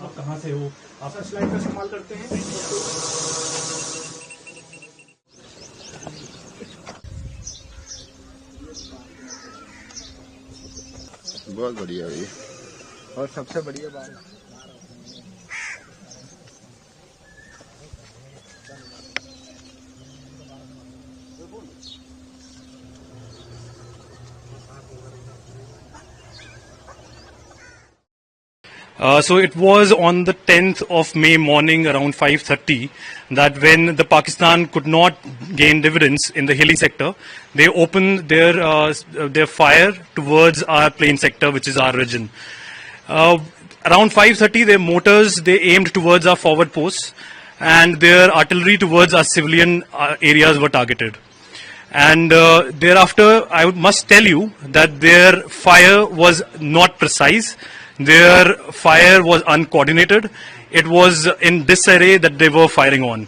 आप कहाँ से हो, आप सर्च लाइट का इस्तेमाल करते हैं। बहुत बढ़िया है और सबसे बढ़िया बात So it was on the 10th of May morning around 5:30 that when the Pakistan could not gain dividends in the hilly sector, they opened their fire towards our plain sector, which is our region. Around 5:30, their mortars they aimed towards our forward posts, and their artillery towards our civilian areas were targeted. And thereafter, I must tell you that their fire was not precise. Their fire was uncoordinated. It was in disarray that they were firing on.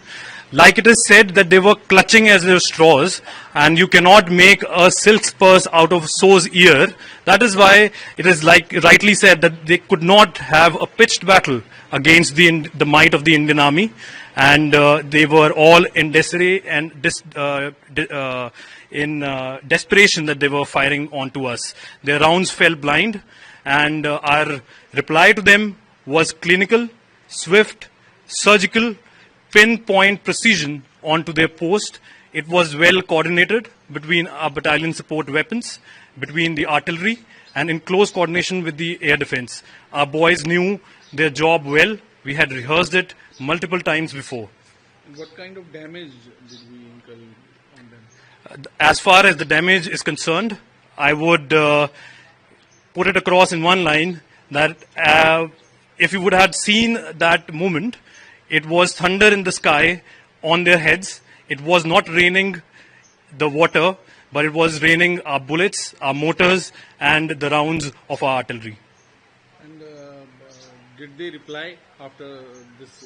Like it is said that they were clutching as their straws, and you cannot make a silk purse out of sow's ear. That is why it is like rightly said that they could not have a pitched battle against the might of the Indian army, and they were all in disarray and in desperation that they were firing onto us. Their rounds fell blind, and our reply to them was clinical, swift, surgical, pinpoint precision onto their post. It was well coordinated between our battalion support weapons, between the artillery, and in close coordination with the air defense. Our boys knew their job well. We had rehearsed it multiple times before. And what kind of damage did we incur on them? As far as the damage is concerned, I would put it across in one line that if you would have seen that moment, it was thunder in the sky on their heads. It was not raining the water, but it was raining our bullets, our mortars, and the rounds of our artillery. And did they reply after this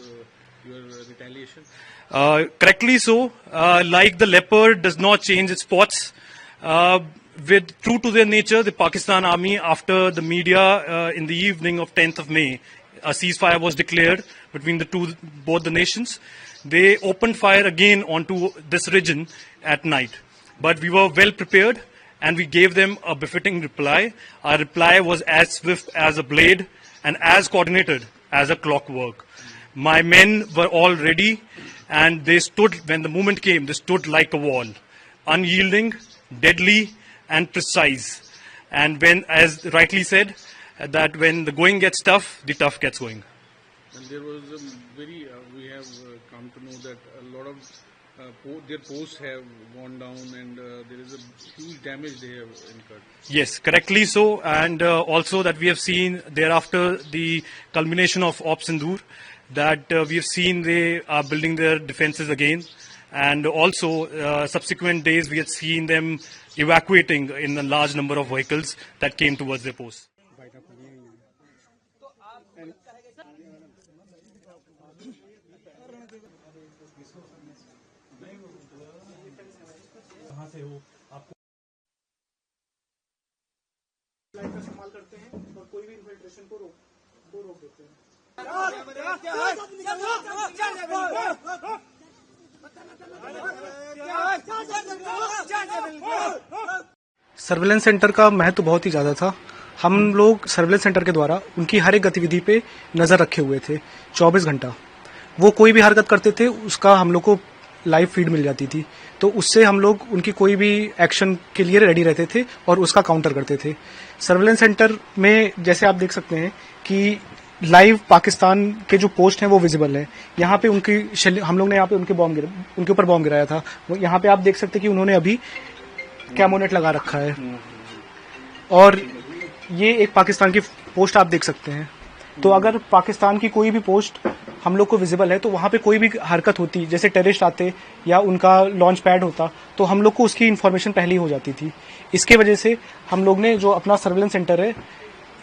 your retaliation? Correctly so. Like the leopard does not change its spots. True to their nature, the Pakistan Army, after the media in the evening of 10th of May, a ceasefire was declared between both the nations. They opened fire again onto this region at night. But we were well prepared, and we gave them a befitting reply. Our reply was as swift as a blade and as coordinated as a clockwork. My men were all ready, and they stood, when the moment came, they stood like a wall, unyielding, deadly, and precise. And when, as rightly said, that when the going gets tough, the tough gets going. And there was we have come to know that a lot of their posts have gone down, and there is a huge damage they have incurred. Yes, correctly so. And also that we have seen thereafter the culmination of Op Sindoor, that we have seen they are building their defenses again. And also subsequent days we had seen them evacuating in a large number of vehicles that came towards their posts. कहाँ से हो, आप light का इस्तेमाल करते हैं और कोई भी इन्फिल्ट्रेशन को रोक देते हैं। सर्वेलेंस सेंटर का महत्व बहुत ही ज़्यादा था। हम लोग सर्वेलेंस सेंटर के द्वारा उनकी हर एक गतिविधि पे नज़र रखे हुए थे 24 घंटा। वो कोई भी हरकत करते थे उसका हम लोग को लाइव फीड मिल जाती थी, तो उससे हम लोग उनकी कोई भी एक्शन के लिए रेडी रहते थे और उसका काउंटर करते थे। सर्वेलेंस सेंटर में जैसे आप देख सकते हैं कि लाइव पाकिस्तान के जो पोस्ट हैं वो विजिबल है। यहाँ पे हम लोग ने यहाँ पे उनके ऊपर बॉम्ब गिराया था। यहाँ पे आप देख सकते हैं कि उन्होंने अभी कैमोनेट लगा रखा है, और ये एक पाकिस्तान की पोस्ट आप देख सकते हैं। तो अगर पाकिस्तान की कोई भी पोस्ट हम लोग को विजिबल है तो वहाँ पे कोई भी हरकत होती, जैसे टेररिस्ट आते या उनका लॉन्च पैड होता, तो हम लोग को उसकी इन्फॉर्मेशन पहले ही हो जाती थी। इसके वजह से हम लोग ने जो अपना सर्वेलेंस सेंटर है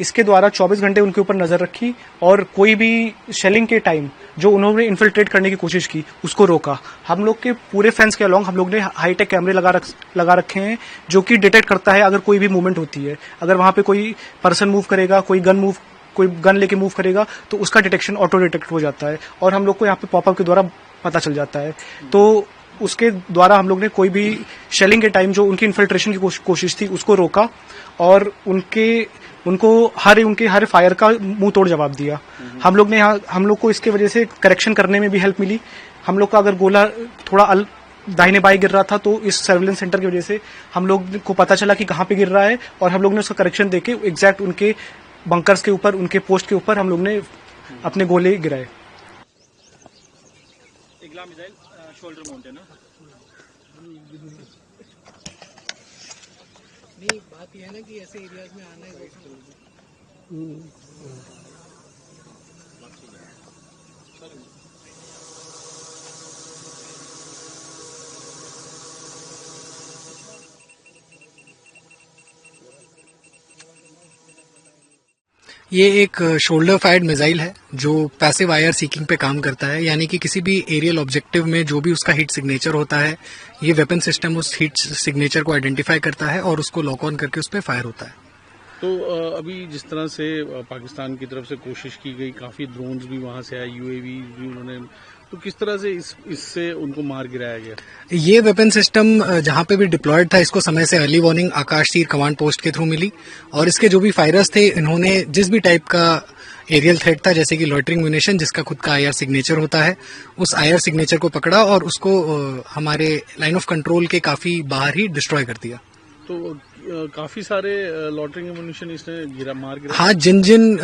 इसके द्वारा 24 घंटे उनके ऊपर नजर रखी, और कोई भी शेलिंग के टाइम जो उन्होंने इन्फिल्ट्रेट करने की कोशिश की उसको रोका। हम लोग के पूरे फेंस के अलॉन्ग हम लोग ने हाईटेक कैमरे लगा रखे हैं जो कि डिटेक्ट करता है अगर कोई भी मूवमेंट होती है। अगर वहां पे कोई पर्सन मूव करेगा, कोई गन मूव कोई गन लेके मूव करेगा तो उसका डिटेक्शन ऑटो डिटेक्ट हो जाता है और हम लोग को यहाँ पे पॉपअप के द्वारा पता चल जाता है। तो उसके द्वारा हम लोग ने कोई भी शेलिंग के टाइम जो उनकी इन्फिल्ट्रेशन की कोशिश थी उसको रोका और उनको हर फायर का मुंह तोड़ जवाब दिया। हम लोग को इसके वजह से करेक्शन करने में भी हेल्प मिली। हम लोग का अगर गोला थोड़ा दाहिने बाएं गिर रहा था तो इस सर्विलेंस सेंटर की वजह से हम लोग को पता चला कि कहाँ पे गिर रहा है और हम लोग ने उसका करेक्शन देके एग्जैक्ट उनके बंकर्स के ऊपर, उनके पोस्ट के ऊपर हम लोग ने अपने गोले गिराए। शोल्डर माउंट है ना? नहीं, बात यह है ना कि ऐसे एरियाज में आना है। ये एक शोल्डर फायर्ड मिसाइल है जो पैसिव आईआर सीकिंग पे काम करता है, यानी कि किसी भी एरियल ऑब्जेक्टिव में जो भी उसका हीट सिग्नेचर होता है ये वेपन सिस्टम उस हीट सिग्नेचर को आइडेंटिफाई करता है और उसको लॉक ऑन करके उस पर फायर होता है। तो अभी जिस तरह से पाकिस्तान की तरफ से कोशिश की गई, काफी ड्रोन्स भी वहां से आए, यूएवी भी उन्होंने, तो किस तरह से इससे उनको मार गिराया गया? ये वेपन सिस्टम जहां पे भी डिप्लॉयड था इसको समय से अर्ली वार्निंग आकाश तीर कमांड पोस्ट के थ्रू मिली और इसके जो भी फायरर्स थे इन्होंने जिस भी टाइप का एरियल थ्रेट था जैसे कि लॉइटरिंग म्यूनिशन जिसका खुद का आईआर सिग्नेचर होता है उस आईआर सिग्नेचर को पकड़ा और उसको हमारे लाइन ऑफ कंट्रोल के काफी बाहर ही डिस्ट्रॉय कर दिया। तो काफी सारे लॉटरिंग एमुनिशन इसने मार गिरा। हाँ, जिन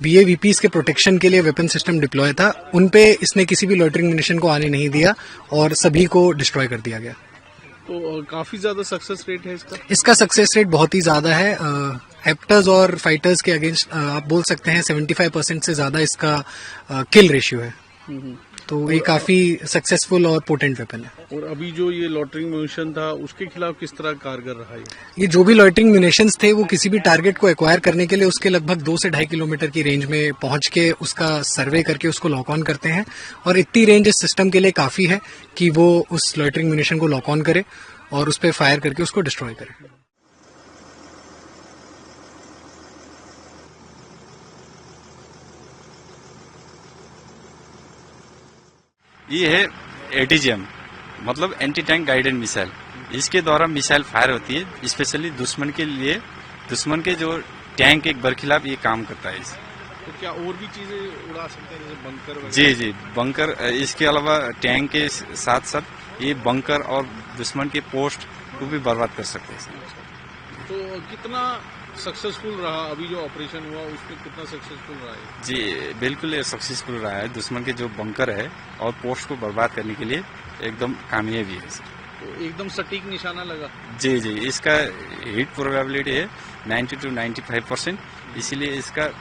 बीएवीपीज के प्रोटेक्शन के लिए वेपन सिस्टम डिप्लॉय था उनपे इसने किसी भी लॉटरिंग एमुनिशन को आने नहीं दिया और सभी को डिस्ट्रॉय कर दिया गया। तो काफी ज्यादा सक्सेस रेट है इसका सक्सेस रेट बहुत ही ज्यादा है। हेप्टर्स और फाइटर्स के अगेंस्ट आप बोल सकते हैं 75% से ज्यादा इसका किल रेशियो है। तो ये काफी सक्सेसफुल और पोटेंट वेपन है। और अभी जो ये लॉटरिंग म्यूनिशन था उसके खिलाफ किस तरह कारगर रहा है? ये जो भी लॉटरिंग म्यूनिशंस थे वो किसी भी टारगेट को एक्वायर करने के लिए उसके लगभग 2 से 2.5 किलोमीटर की रेंज में पहुंच के उसका सर्वे करके उसको लॉक ऑन करते हैं और इतनी रेंज इस सिस्टम के लिए काफी है कि वो उस लॉटरिंग म्यूनिशन को लॉक ऑन करे और उस पर फायर करके उसको डिस्ट्रॉय करे। ये है एटीजीएम, मतलब एंटी टैंक गाइडेड मिसाइल। इसके द्वारा मिसाइल फायर होती है स्पेशली दुश्मन के लिए, दुश्मन के जो टैंक के बरखिलाफ ये काम करता है। तो क्या और भी चीजें उड़ा सकते हैं जैसे बंकर वगैरह? जी, बंकर। इसके अलावा टैंक के साथ साथ ये बंकर और दुश्मन के पोस्ट को भी बर्बाद कर सकते हैं। तो कितना सक्सेसफुल रहा अभी जो ऑपरेशन हुआ उसमें, कितना सक्सेसफुल रहा है? जी बिल्कुल ये सक्सेसफुल रहा है। दुश्मन के जो बंकर है और पोस्ट को बर्बाद करने के लिए एकदम कामयाबी है सर। तो एकदम सटीक निशाना लगा? जी, इसका हिट प्रोबेबिलिटी है 90 to 95%, इसीलिए इसका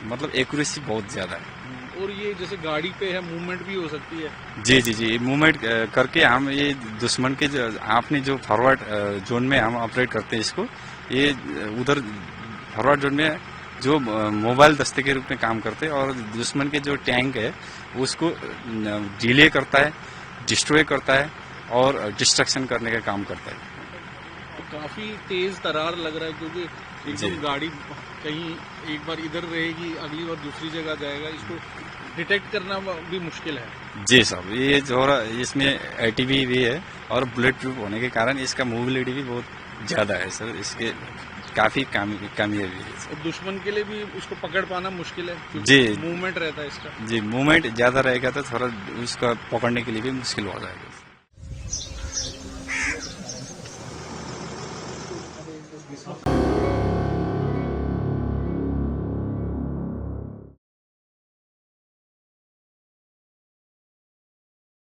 मतलब एक्यूरेसी बहुत ज्यादा है। और ये जैसे गाड़ी पे है, मूवमेंट भी हो सकती है? जी, मूवमेंट करके हम ये दुश्मन के आपने जो फॉरवर्ड जोन में हम ऑपरेट करते हैं इसको, ये उधर फॉरवर्ड जोन में जो मोबाइल दस्ते के रूप में काम करते हैं और दुश्मन के जो टैंक है उसको डिले करता है, डिस्ट्रॉय करता है और डिस्ट्रक्शन करने का काम करता है। तो काफी तेज तरार लग रहा है क्योंकि एकदम गाड़ी कहीं एक बार इधर रहेगी, अगली बार दूसरी जगह जाएगा, इसको डिटेक्ट करना भी मुश्किल है। जी साहब, ये जो इसमें एटीवी भी है और बुलेट प्रूफ होने के कारण इसका मूविलिटी भी बहुत ज्यादा है सर, इसके काफी कामयाबी है। और दुश्मन के लिए भी उसको पकड़ पाना मुश्किल है जी, मूवमेंट रहता है इसका। जी, मूवमेंट ज्यादा रहेगा तो थोड़ा उसका पकड़ने के लिए भी मुश्किल हो जाएगा।